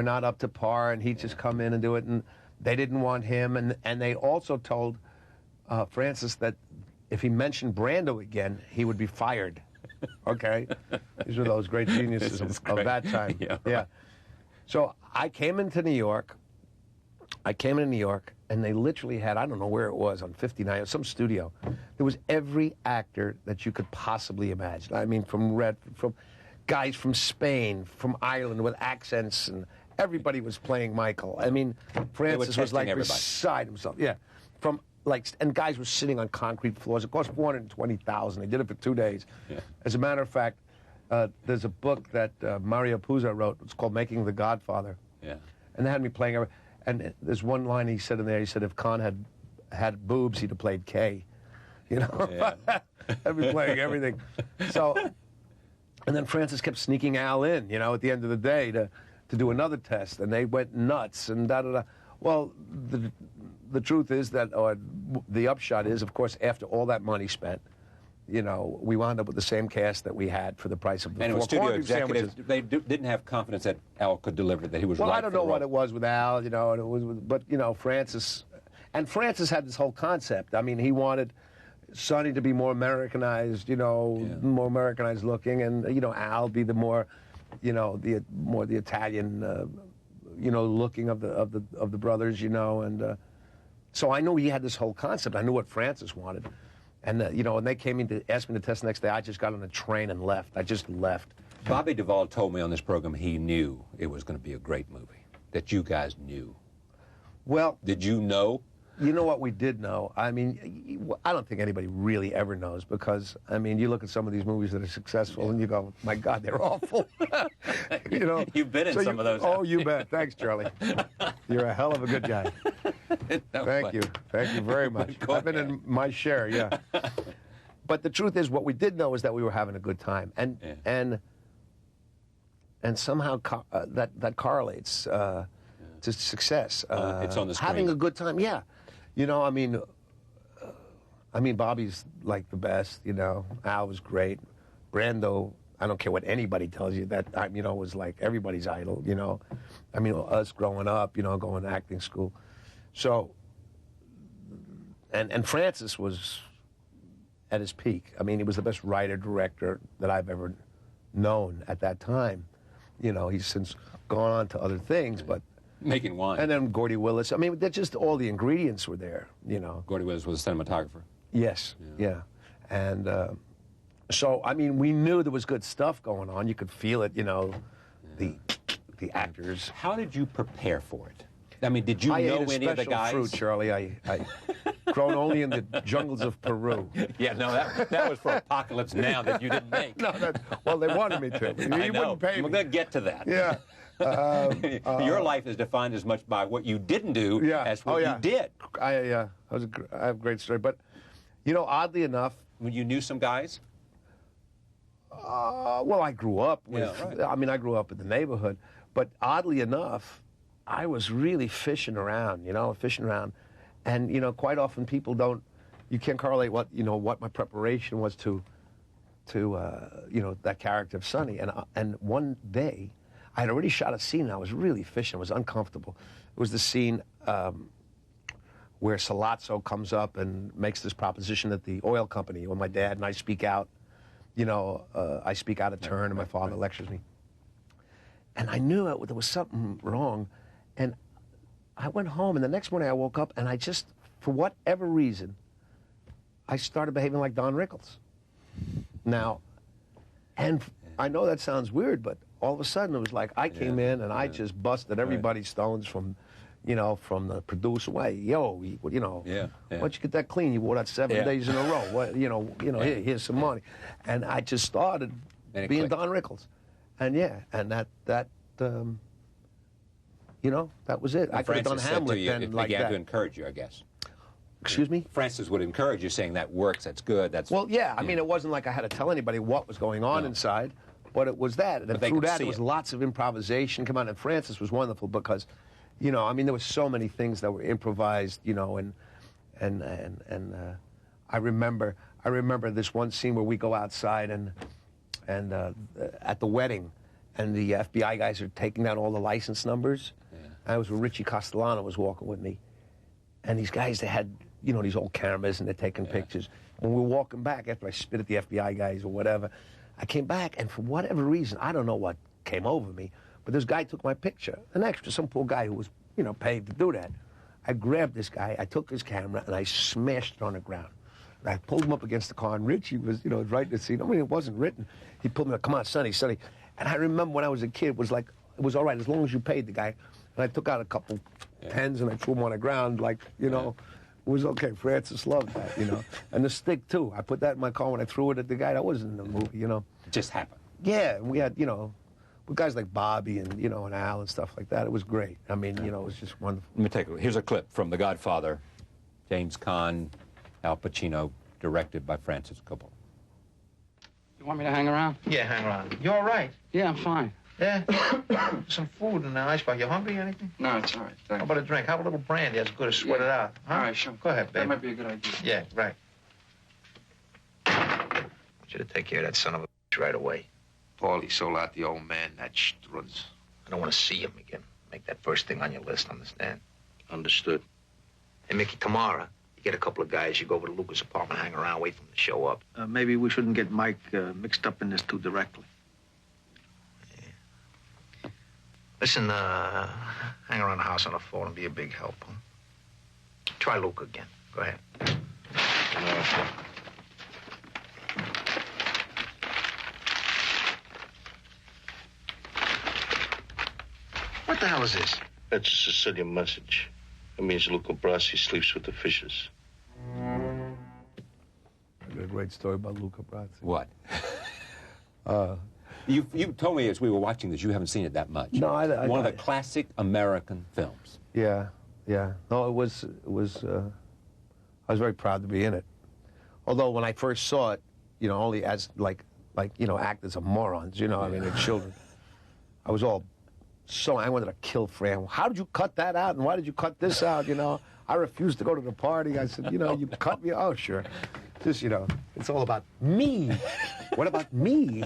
not up to par, and he'd just come in and do it, and they didn't want him, and they also told Francis that if he mentioned Brando again, he would be fired. Okay? These were those great geniuses of that time. Yeah, right. Yeah. So I came into New York, and they literally had, I don't know where it was, on 59, some studio. There was every actor that you could possibly imagine. I mean, from guys from Spain, from Ireland with accents, and everybody was playing Michael. I mean, Francis was like everybody. beside himself. Yeah. And guys were sitting on concrete floors. It cost $420,000. They did it for 2 days. Yeah. As a matter of fact, there's a book that Mario Puzo wrote. It's called Making the Godfather. Yeah. And they had me playing. And there's one line he said in there. He said, if Khan had boobs, he'd have played Kay. Yeah. I'd be playing everything. So, and then Francis kept sneaking Al in, at the end of the day to do another test. And they went nuts and da-da-da. Well, the truth is that, or the upshot is, of course, after all that money spent, we wound up with the same cast that we had for the price of the And it was 4 studio corned beef executives. sandwiches. They didn't have confidence that Al could deliver, that he was Well, right I don't for know the what role. it was with Al, and it was, but Francis had this whole concept. I mean, he wanted Sonny to be more Americanized, more Americanized looking, and Al be the more, the Italian, looking of the brothers, and so I knew he had this whole concept. I knew what Francis wanted, and and they came in to ask me to test the next day. I just got on a train and left. I just left. Bobby Duvall told me on this program he knew it was going to be a great movie, that you guys knew. Well, Did you know? you know what we did know? I mean, I don't think anybody really ever knows because, I mean, you look at some of these movies that are successful and you go, my God, they're awful. You've been in some of those. Oh, you bet. Thanks, Charlie. You're a hell of a good guy. No, Thank but- you. Thank you very much. Go I've been in my share, yeah. But the truth is, what we did know is that we were having a good time. And somehow that correlates to success. It's on the screen. Having a good time, yeah. I mean, Bobby's like the best, Al was great. Brando, I don't care what anybody tells you, that, was like everybody's idol, I mean, us growing up, going to acting school. So, and Francis was at his peak. I mean, he was the best writer-director that I've ever known at that time. You know, he's since gone on to other things, but... Making wine. And then Gordy Willis. I mean, they're just all the ingredients were there, you know. Gordy Willis was a cinematographer. Yes, yeah. And so, I mean, we knew there was good stuff going on. You could feel it, you know, the actors. How did you prepare for it? I mean, did you know any of the guys? Fruit, Charlie. I grown only in the jungles of Peru. Yeah, no, that was for Apocalypse Now that you didn't make. No, well, they wanted me to. I know. Wouldn't pay me. We're going to get to that. Yeah. Your life is defined as much by what you didn't do as what you did. I have a great story. But, you know, oddly enough... When you knew some guys? Well, I grew up with... Yeah, right. I mean, I grew up in the neighborhood. But oddly enough, I was really fishing around, And, you know, quite often people don't... You can't correlate what my preparation was to that character of Sonny. And one day... I had already shot a scene, and I was really fishing. It was uncomfortable. It was the scene where Sollozzo comes up and makes this proposition at the oil company, when my dad and I speak out. You know, I speak out of turn, and my father lectures me. And I knew there was something wrong. And I went home, and the next morning I woke up, and I just, for whatever reason, I started behaving like Don Rickles. Now, and I know that sounds weird, but all of a sudden, it was like I came in and I just busted everybody's stones from the producer. Why, why'd you get that clean? You wore that 7 days in a row. What, here's some money. And I just started being Don Rickles. And that was it. I could have done Hamlet then like that. It began to encourage you, I guess. Excuse me? Francis would encourage you, saying that works, that's good, that's... Well, I mean, it wasn't like I had to tell anybody what was going on inside. But it was that, and through that, it was lots of improvisation. Come on, and Francis was wonderful because, I mean, there were so many things that were improvised, and I remember this one scene where we go outside and at the wedding, and the FBI guys are taking down all the license numbers. Yeah. I was with Richie Castellano was walking with me, and these guys, they had these old cameras and they're taking pictures. When we were walking back after I spit at the FBI guys or whatever. I came back, and for whatever reason, I don't know what came over me, but this guy took my picture. An extra, some poor guy who was, paid to do that. I grabbed this guy, I took his camera, and I smashed it on the ground. And I pulled him up against the car, and Richie was, right in the scene. I mean, it wasn't written. He pulled me up, come on, Sonny. And I remember when I was a kid, it was like, it was all right, as long as you paid the guy. And I took out a couple pens, and I threw them on the ground, like, It was okay. Francis loved that, And the stick, too. I put that in my car when I threw it at the guy. That wasn't in the movie, It just happened. Yeah, and we had, with guys like Bobby and, and Al and stuff like that. It was great. I mean, it was just wonderful. Let me take a, here's a clip from The Godfather, James Caan, Al Pacino, directed by Francis Coppola. You want me to hang around? Yeah, hang around. You all right? Yeah, I'm fine. Yeah? Some food in the icebox. You hungry or anything? No, it's all right. Thanks. How about a drink? Have a little brandy. That's good to sweat it out. Huh? All right, sure. Go ahead, baby. That might be a good idea. Yeah, right. I want you to take care of that son of a bitch right away. Paulie sold out the old man, that Strutz. I don't want to see him again. Make that first thing on your list, understand? Understood. Hey, Mickey, tomorrow, you get a couple of guys, you go over to Luca's apartment, hang around, wait for him to show up. Maybe we shouldn't get Mike mixed up in this too directly. Listen, hang around the house on the phone and be a big help, huh? Try Luca again. Go ahead. What the hell is this? That's a Sicilian message. It means Luca Brasi sleeps with the fishes. I got a great story about Luca Brasi. What? You told me as we were watching this, you haven't seen it that much. No, I One of the classic American films. Yeah. No, it was. I was very proud to be in it. Although when I first saw it, only as like actors are morons, I mean, they're children. I was all I wanted to kill Fran. How did you cut that out? And why did you cut this out? I refused to go to the party. I said, you cut me. Oh, sure. Just, it's all about me. What about me?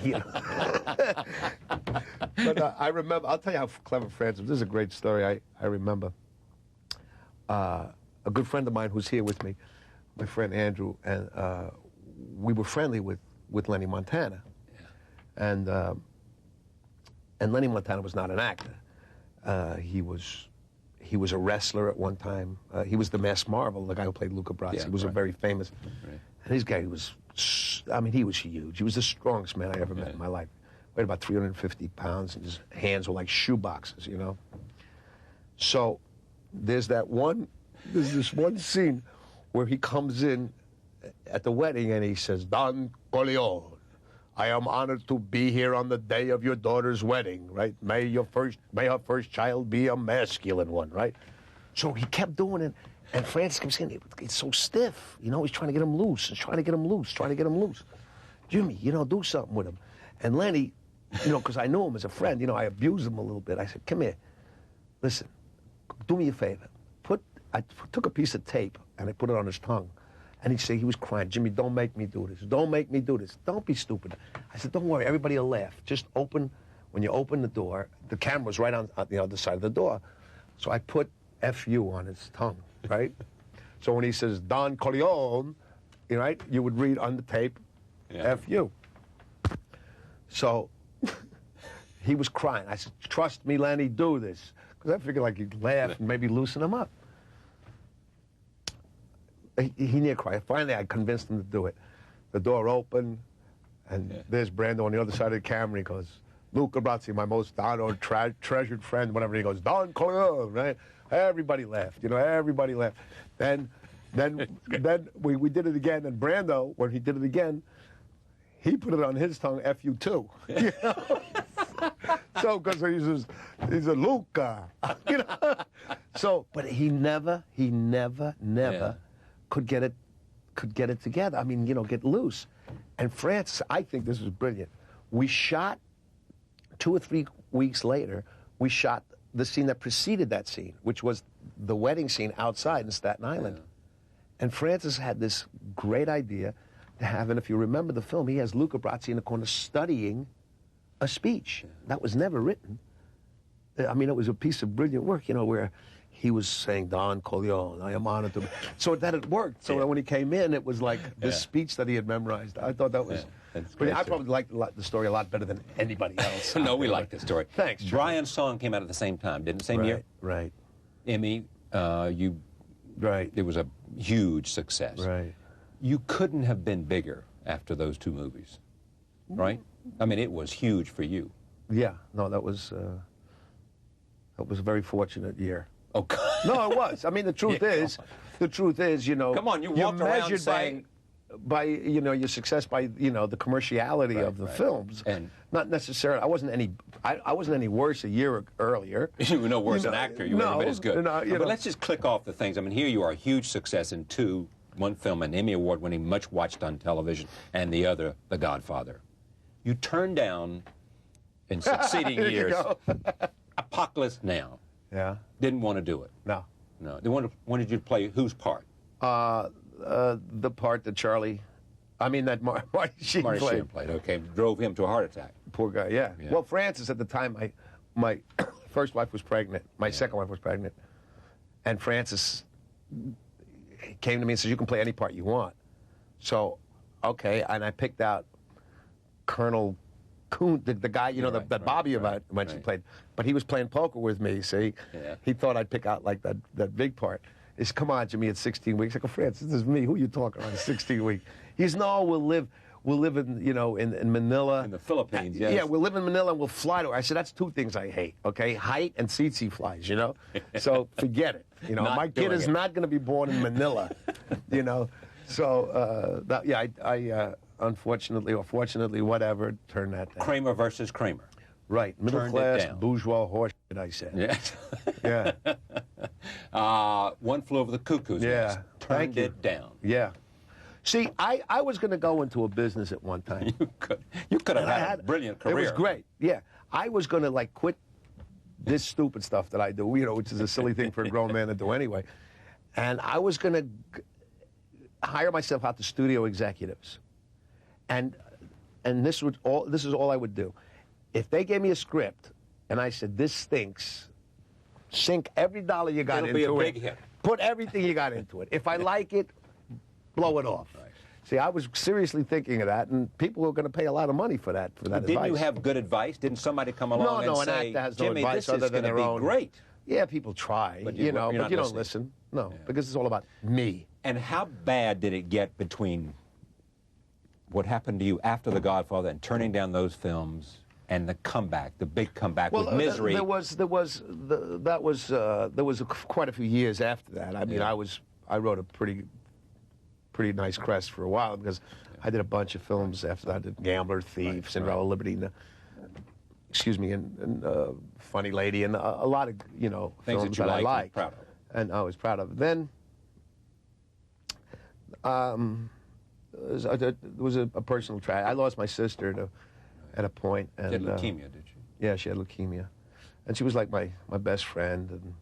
But I remember, I'll tell you how clever Francis, this is a great story. I remember a good friend of mine who's here with me, my friend Andrew, and we were friendly with Lenny Montana. Yeah. And Lenny Montana was not an actor. He was a wrestler at one time. He was the Masked Marvel, the guy who played Luca Brasi. He was a very famous. Right. And this guy was, I mean, he was huge. He was the strongest man I ever met in my life. Weighed about 350 pounds, and his hands were like shoe boxes, you know. So there's this one scene where he comes in at the wedding and he says, "Don Corleone, I am honored to be here on the day of your daughter's wedding, right? May her first child be a masculine one, right?" So he kept doing it, and Francis kept saying, "It's so stiff, you know. He's trying to get him loose. He's trying to get him loose. Trying to get him loose. Jimmy, you know, do something with him." And Lenny, you know, because I knew him as a friend, you know, I abused him a little bit. I said, "Come here, listen, do me a favor. I took a piece of tape and I put it on his tongue." And he'd say, he was crying, "Jimmy, don't make me do this. Don't make me do this. Don't be stupid." I said, "Don't worry, everybody will laugh. Just when you open the door, the camera's right on the other side of the door." So I put F-U on his tongue, right? So when he says, "Don Corleone," right, you would read on the tape, F-U. So he was crying. I said, "Trust me, Lenny, do this." Because I figured like he'd laugh and maybe loosen him up. He near cried. Finally, I convinced him to do it. The door opened, and there's Brando on the other side of the camera. He goes, "Luca Brasi, my most honored, treasured friend," whatever. He goes, "Don Corleone," right? Everybody laughed. You know, everybody laughed. Then we did it again, and Brando, when he did it again, he put it on his tongue, F-U too. You know? So, because he's a Luca, you know. So, but he never could get it together. I mean, you know, get loose. And Francis, I think this was brilliant. We shot 2 or 3 weeks later. We shot the scene that preceded that scene, which was the wedding scene outside in Staten Island. Yeah. And Francis had this great idea to have, and if you remember the film, he has Luca Brasi in the corner studying a speech that was never written. I mean, it was a piece of brilliant work, you know, where he was saying, "Don Corleone, I am honored to be." So that it worked. So when he came in, it was like this speech that he had memorized. I thought that was brilliant. I probably liked the story a lot better than anybody else. No, we liked the story. Thanks. Brian's song came out at the same time, didn't it? Same year? Right. Emmy, it was a huge success. Right. You couldn't have been bigger after those 2 movies, right? I mean, it was huge for you. Yeah. No, that was a very fortunate year. Oh, no, it was. I mean, the truth is, you know. Come on, you walked around saying by you know, your success by, you know, the commerciality of the films, and not necessarily. I wasn't any worse a year earlier. You were no worse an actor. You were every bit as good. But let's just click off the things. I mean, here you are, a huge success in 2, one film, an Emmy Award winning, much watched on television, and the other, The Godfather. You turned down in succeeding years Apocalypse Now. Yeah. Didn't want to do it. No. They wanted you to play whose part? The part that Marty Sheen played. Okay, drove him to a heart attack. Poor guy. Yeah. Well, Francis at the time, my first wife was pregnant. My second wife was pregnant, and Francis came to me and said, "You can play any part you want." So, okay, and I picked out Colonel Coon, the guy, you know, that Bobby eventually played. But he was playing poker with me, see? Yeah. He thought I'd pick out, like, that big part. He said, "Come on, Jimmy, it's 16 weeks. I go, "Francis, this is me. Who you talking on 16 weeks? He says, "No, we'll live in, you know, in Manila." In the Philippines, yes. Yeah, we'll live in Manila and we'll fly to her. I said, "That's 2 things I hate, okay? Height and tsetse flies, you know? So forget it. You know, my kid is not going to be born in Manila, you know? So, I unfortunately or fortunately, whatever, turn that down. Kramer versus Kramer. Right, middle class, bourgeois horse shit, I said. Yeah. One Flew Over the Cuckoo's Nest. Turned it down. Yeah. See, I was going to go into a business at one time. You could have had a brilliant career. It was great, yeah. I was going to, like, quit this stupid stuff that I do, you know, which is a silly thing for a grown man to do anyway. And I was going to hire myself out to studio executives. And this is all I would do. If they gave me a script and I said, "This stinks," sink every dollar you got into it. It'll be a big hit. Put everything you got into it. If I like it, blow it off. Right. See, I was seriously thinking of that, and people were going to pay a lot of money for that Didn't advice. you have good advice? Didn't somebody come along No, and an say, actor has no Jimmy, advice this other is than going to their be own. great? Yeah, people try, But you know, you're but you not don't listening. listen. No, because it's all about me. And how bad did it get between what happened to you after The Godfather and turning down those films and the comeback, the big comeback with Misery? There was quite a few years after that. I mean, Yeah. I wrote a pretty nice crest for a while because I did a bunch of films after that. I did Gambler, Thief, Cinderella, Liberty, and, Funny Lady, and a lot of Things films that you I liked and liked, proud of. and I was proud of. Then, there was a personal tragedy. I lost my sister at a point, and She had leukemia, did she? yeah, she had leukemia, and she was like my best friend, and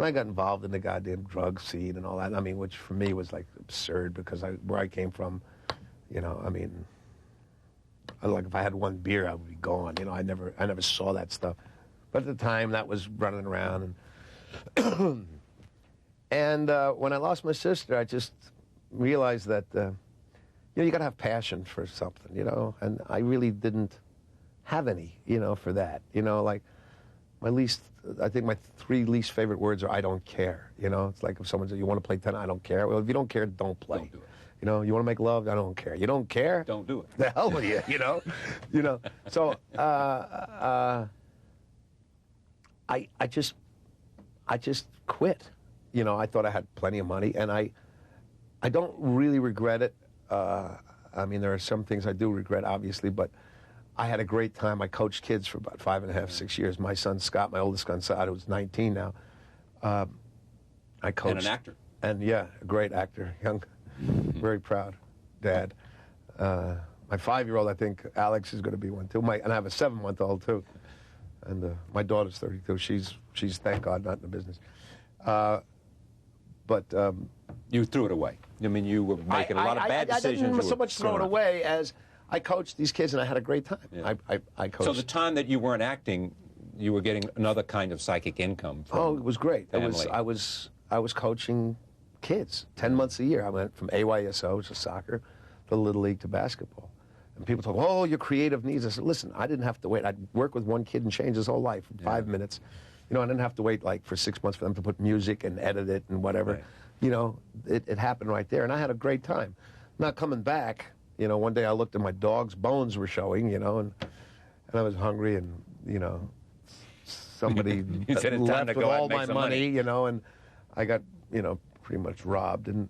I got involved in the goddamn drug scene and all that. I mean, which for me was like absurd because where I came from, I mean, like if I had one beer, I would be gone. I never saw that stuff, but at the time that was running around, and and when I lost my sister, I just realized that you got to have passion for something, and I really didn't have any, for that, like I think my 3 least favorite words are I don't care, it's like if someone says you want to play tennis, I don't care. Well, if you don't care, don't play. Don't do it. You want to make love, I don't care. You don't care? Don't do it. The hell with you, So I just quit. I thought I had plenty of money, and I don't really regret it. I mean, there are some things I do regret, obviously, but I had a great time. I coached kids for about 5.5, 6 years. My son Scott, my oldest son Scott, who's 19 now, I coached. And an actor. And yeah, a great actor, young, very proud dad. My 5-year-old, I think Alex is going to be one too. And I have a 7-month-old too. And my daughter's 32. She's thank God not in the business. But you threw it away. I mean, you were making a lot of bad decisions. I didn't so much throw it away as I coached these kids and I had a great time. Yeah. I coached. So the time that you weren't acting, you were getting another kind of psychic income from it was great. family. I was coaching kids 10 months a year. I went from AYSO to soccer to Little League to basketball. And people talk, oh, your creative needs. I said, listen, I didn't have to wait. I'd work with one kid and change his whole life in 5 minutes. I didn't have to wait like for 6 months for them to put music and edit it and whatever. Right. It happened right there, and I had a great time. Not coming back, one day I looked and my dog's bones were showing, and I was hungry, and somebody You said it's time left to with go out all and make my some money, and I got pretty much robbed, and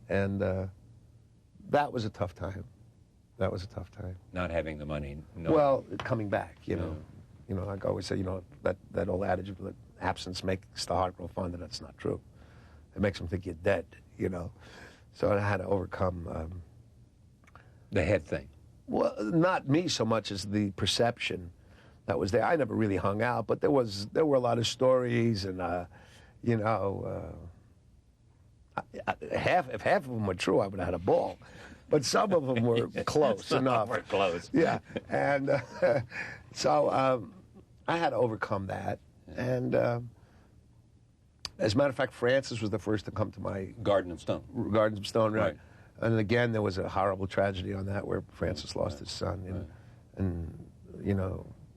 that was a tough time. That was a tough time. Not having the money. No. Well, coming back, like I always say, that old adage of that absence makes the heart grow fonder. That's not true. It makes them think you're dead, So I had to overcome the head thing. well, not me so much as the perception that was there. I never really hung out, but there were a lot of stories, and if half of them were true, I would have had a ball. But some of them were close enough. We're close. Yeah, and so I had to overcome that. And as a matter of fact, Francis was the first to come to my Garden of Stone. Gardens of Stone, right? Right. And again, there was a horrible tragedy on that where Francis lost his son, and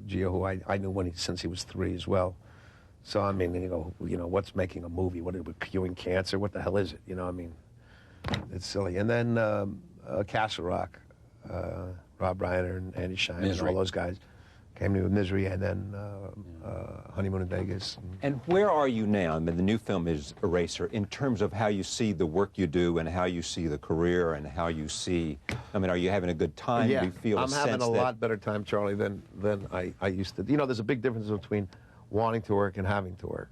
Gio, who I knew since he was 3 as well. So I mean, what's making a movie? What are we curing cancer? What the hell is it? I mean, it's silly. And then Castle Rock, Rob Reiner and Andy Shine and all those guys came to Misery, and then Honeymoon in Vegas. And where are you now? I mean, the new film is Eraser, in terms of how you see the work you do and how you see the career and how you see, I mean, are you having a good time? Yeah, Do you feel I'm having a lot better time, Charlie, than I used to. There's a big difference between wanting to work and having to work.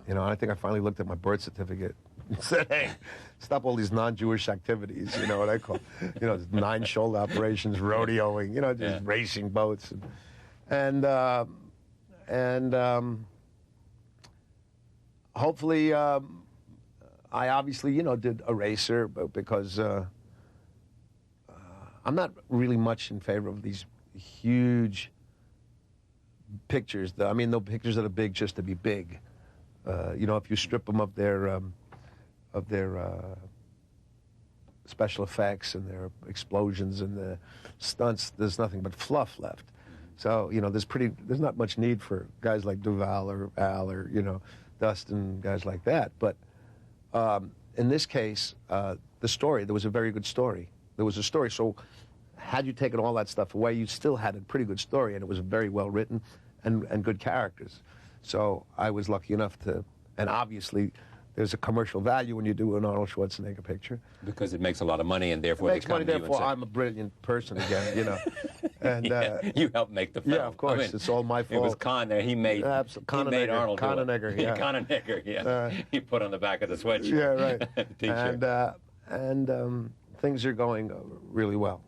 Yeah. I think I finally looked at my birth certificate and said, hey, stop all these non-Jewish activities, what I call, 9 shoulder operations, rodeoing, just racing boats. And hopefully, I obviously, did Eraser, because I'm not really much in favor of these huge pictures. The pictures that are big just to be big. If you strip them of their special effects and their explosions and the stunts, there's nothing but fluff left. So, you know, there's not much need for guys like Duvall or Al or, you know, Dustin, guys like that. But in this case, the story, there was a very good story. There was a story. So had you taken all that stuff away, you still had a pretty good story, and it was very well written and good characters. So I was lucky enough to, and obviously there's a commercial value when you do an Arnold Schwarzenegger picture. Because it makes a lot of money, and therefore It makes they come money, to you and therefore say, I'm a brilliant person again, you know. And yeah, you helped make the film. yeah, of course, it's all my fault. It was Caan there. He made Arnold do it. Cononegger, yeah. Cononegger, yeah. He put on the back of the sweatshirt. Yeah, right. T-shirt. And things are going really well.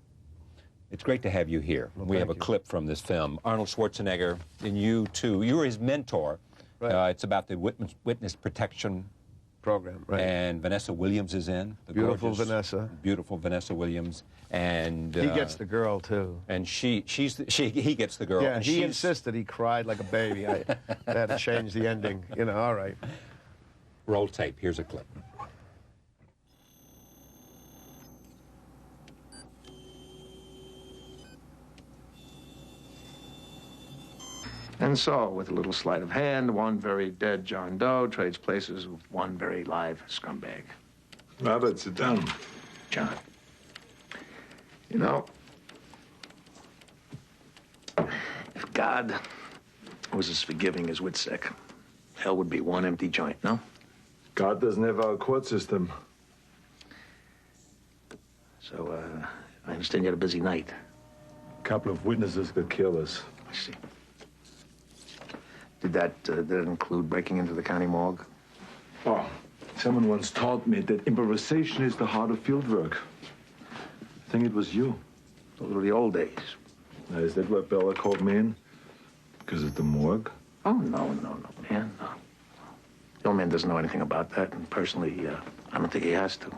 It's great to have you here. Well, we have a thank you. clip from this film. Arnold Schwarzenegger, and you too. You were his mentor. Right. It's about the witness protection Program, right. and Vanessa Williams is in. The Beautiful gorgeous, Vanessa. Beautiful Vanessa Williams. And He gets the girl, too. And he gets the girl. Yeah, and he insisted. He cried like a baby. I had to change the ending. You know, all right. Roll tape. Here's a clip. And so, with a little sleight of hand, one very dead John Doe trades places with one very live scumbag. Robert, sit down. John, you know, if God was as forgiving as Whitsick, hell would be one empty joint, no? God doesn't have our court system. So, I understand you had a busy night. A couple of witnesses got careless. I see. Did that include breaking into the county morgue? Oh, someone once taught me that improvisation is the heart of field work. I think it was you. Those were the old days. Now, is that why Bella called me in? Because of the morgue? Oh, no, man, no. The old man doesn't know anything about that, and personally, I don't think he has to.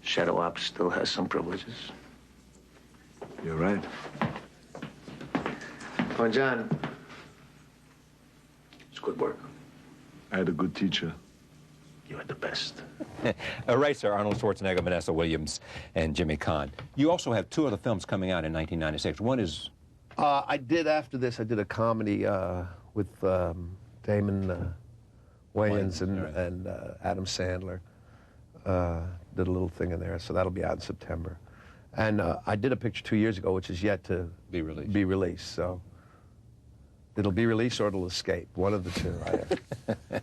Shadow Ops still has some privileges. You're right. Oh, John. It's good work. I had a good teacher. You had the best. Eraser, Arnold Schwarzenegger, Vanessa Williams, and Jimmy Caan. You also have two other films coming out in 1996. One is... After this, I did a comedy with Damon Wayans and Adam Sandler. Did a little thing in there, so that'll be out in September. And I did a picture 2 years ago, which is yet to be released. So it'll be released or it'll escape. One of the two.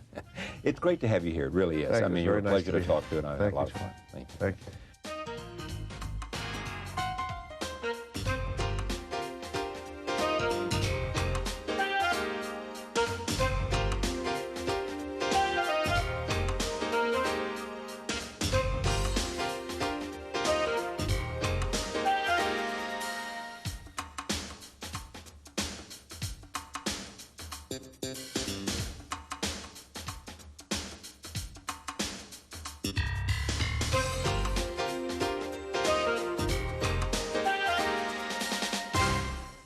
It's great to have you here. It really is. Thank I mean, you. you're a Very nice pleasure to to be talk here. to, and I had a lot of Thank you. fun. Thank you. Thank you.